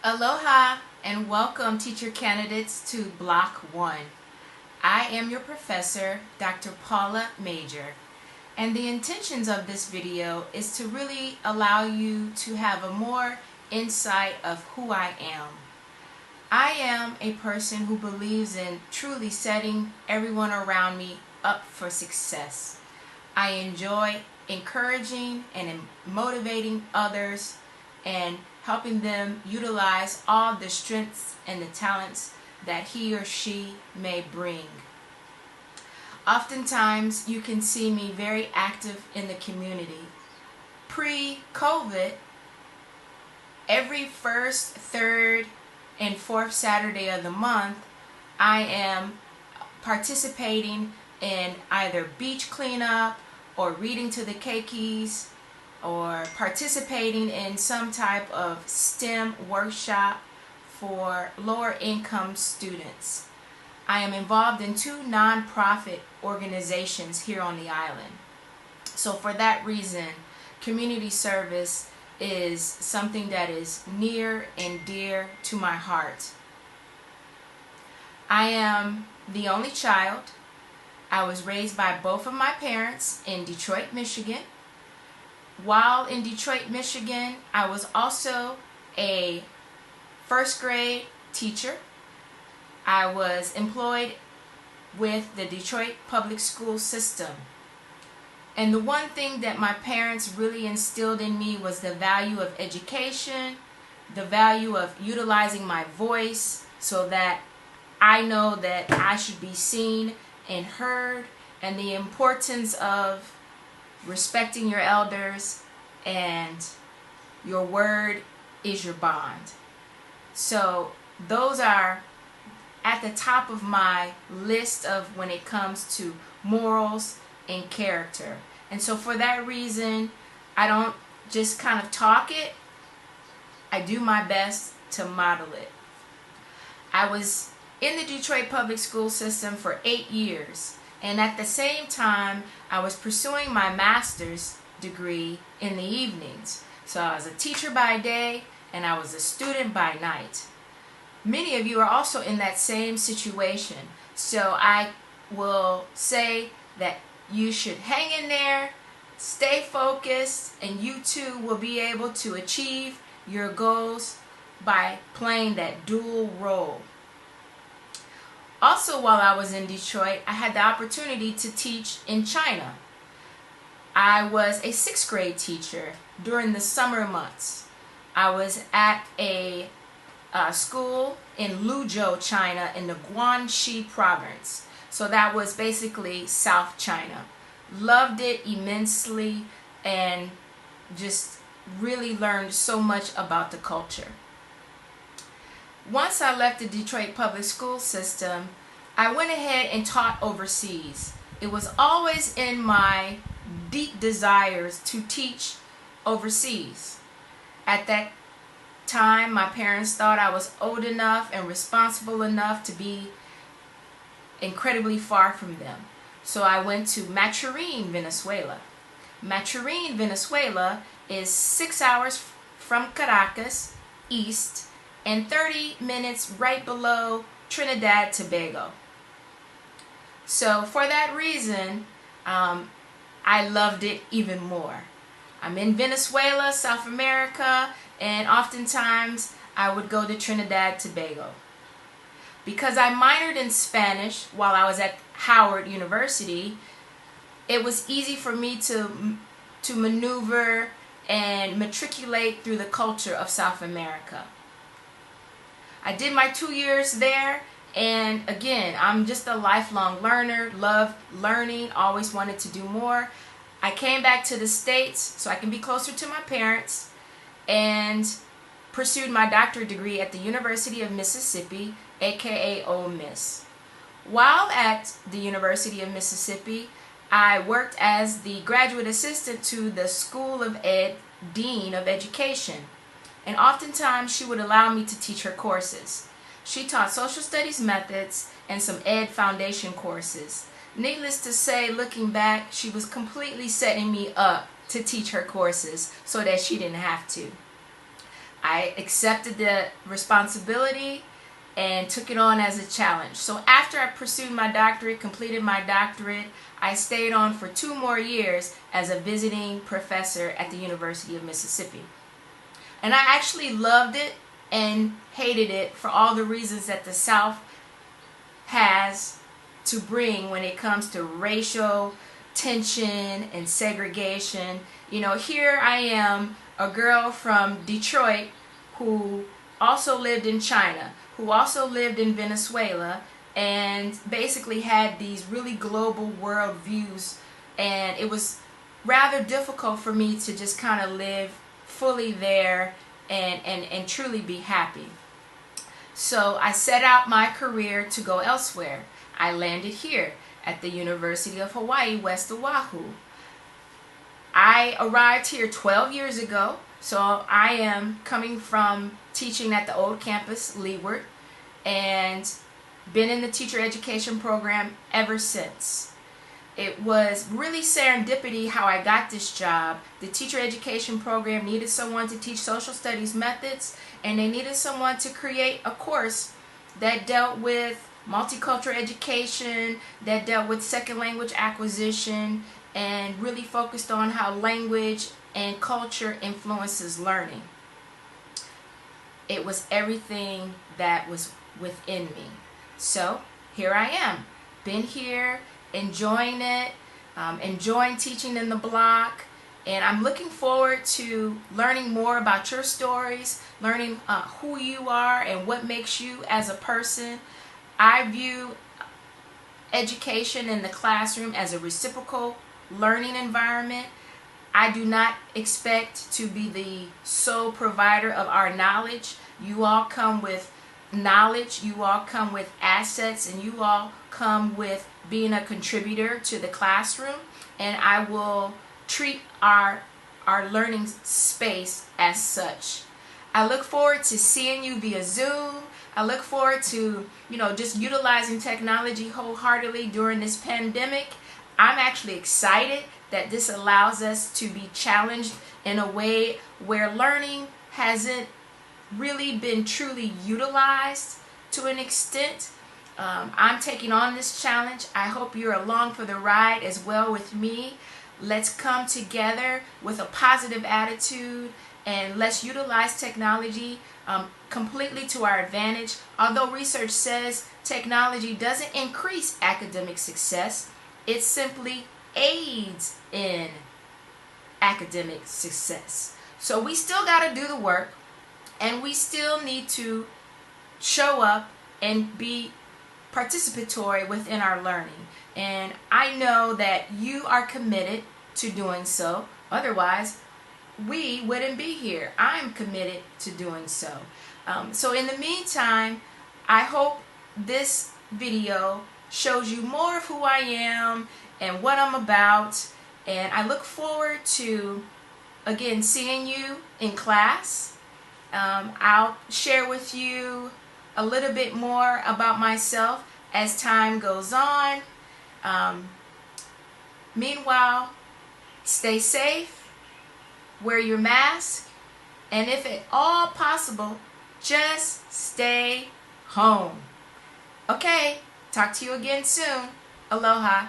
Aloha and welcome teacher candidates to Block 1. I am your professor, Dr. Paula Major, and the intentions of this video is to really allow you to have a more insight of who I am. I am a person who believes in truly setting everyone around me up for success. I enjoy encouraging and motivating others and helping them utilize all the strengths and the talents that he or she may bring. Oftentimes you can see me very active in the community. Pre-COVID, every first, third, and fourth Saturday of the month, I am participating in either beach cleanup or reading to the keikis or participating in some type of STEM workshop for lower income students. I am involved in 2 nonprofit organizations here on the island. So for that reason, community service is something that is near and dear to my heart. I am the only child. I was raised by both of my parents in Detroit, Michigan. While in Detroit, Michigan, I was also a first grade teacher. I was employed with the Detroit public school system. And the one thing that my parents really instilled in me was the value of education, the value of utilizing my voice so that I know that I should be seen and heard, and the importance of respecting your elders and your word is your bond. So those are at the top of my list of when it comes to morals and character. And so for that reason, I don't just kind of talk it, I do my best to model it. I was in the Detroit public school system for 8 years, and at the same time I was pursuing my master's degree in the evenings. So I was a teacher by day and I was a student by night. Many of you are also in that same situation, so I will say that you should hang in there, stay focused, and you too will be able to achieve your goals by playing that dual role. Also, while I was in Detroit, I had the opportunity to teach in China. I was a 6th grade teacher during the summer months. I was at a school in Luzhou, China, in the Guangxi province. So that was basically South China. Loved it immensely and just really learned so much about the culture. Once I left the Detroit public school system, I went ahead and taught overseas. It was always in my deep desires to teach overseas. At that time, my parents thought I was old enough and responsible enough to be incredibly far from them. So I went to Maturin, Venezuela. Maturin, Venezuela is 6 hours from Caracas, east, and 30 minutes right below Trinidad, Tobago. So for that reason, I loved it even more. I'm in Venezuela, South America, and oftentimes I would go to Trinidad, Tobago. Because I minored in Spanish while I was at Howard University, it was easy for me to maneuver and matriculate through the culture of South America. I did my 2 years there, and again, I'm just a lifelong learner, loved learning, always wanted to do more. I came back to the States so I can be closer to my parents and pursued my doctorate degree at the University of Mississippi, aka Ole Miss. While at the University of Mississippi, I worked as the graduate assistant to the School of Ed Dean of Education. And oftentimes she would allow me to teach her courses. She taught social studies methods and some ed foundation courses. Needless to say, looking back, she was completely setting me up to teach her courses so that she didn't have to. I accepted the responsibility and took it on as a challenge. So after I pursued my doctorate, completed my doctorate, I stayed on for 2 more years as a visiting professor at the University of Mississippi. And I actually loved it and hated it for all the reasons that the South has to bring when it comes to racial tension and segregation. You know, here I am, a girl from Detroit who also lived in China, who also lived in Venezuela, and basically had these really global world views. And it was rather difficult for me to just kind of live fully there and truly be happy. So I set out my career to go elsewhere. I landed here at the University of Hawaii, West Oahu. I arrived here 12 years ago, so I am coming from teaching at the old campus, Leeward, and been in the teacher education program ever since. It was really serendipity how I got this job. The teacher education program needed someone to teach social studies methods, and they needed someone to create a course that dealt with multicultural education, that dealt with second language acquisition, and really focused on how language and culture influences learning. It was everything that was within me. So here I am, been here, enjoying it, enjoying teaching in the block, and I'm looking forward to learning more about your stories, learning who you are and what makes you as a person. I view education in the classroom as a reciprocal learning environment. I do not expect to be the sole provider of our knowledge. You all come with knowledge, you all come with assets, and you all come with being a contributor to the classroom, and I will treat our learning space as such. I look forward to seeing you via Zoom. I look forward to, just utilizing technology wholeheartedly during this pandemic. I'm actually excited that this allows us to be challenged in a way where learning hasn't really been truly utilized to an extent. I'm taking on this challenge. I hope you're along for the ride as well with me. Let's come together with a positive attitude and let's utilize technology completely to our advantage. Although research says technology doesn't increase academic success, it simply aids in academic success. So we still got to do the work, and we still need to show up and be participatory within our learning. And I know that you are committed to doing so. Otherwise, we wouldn't be here. I'm committed to doing so. So in the meantime, I hope this video shows you more of who I am and what I'm about. And I look forward to, again, seeing you in class. I'll share with you a little bit more about myself as time goes on. Meanwhile, stay safe, wear your mask, and if at all possible, just stay home. Okay, talk to you again soon. Aloha.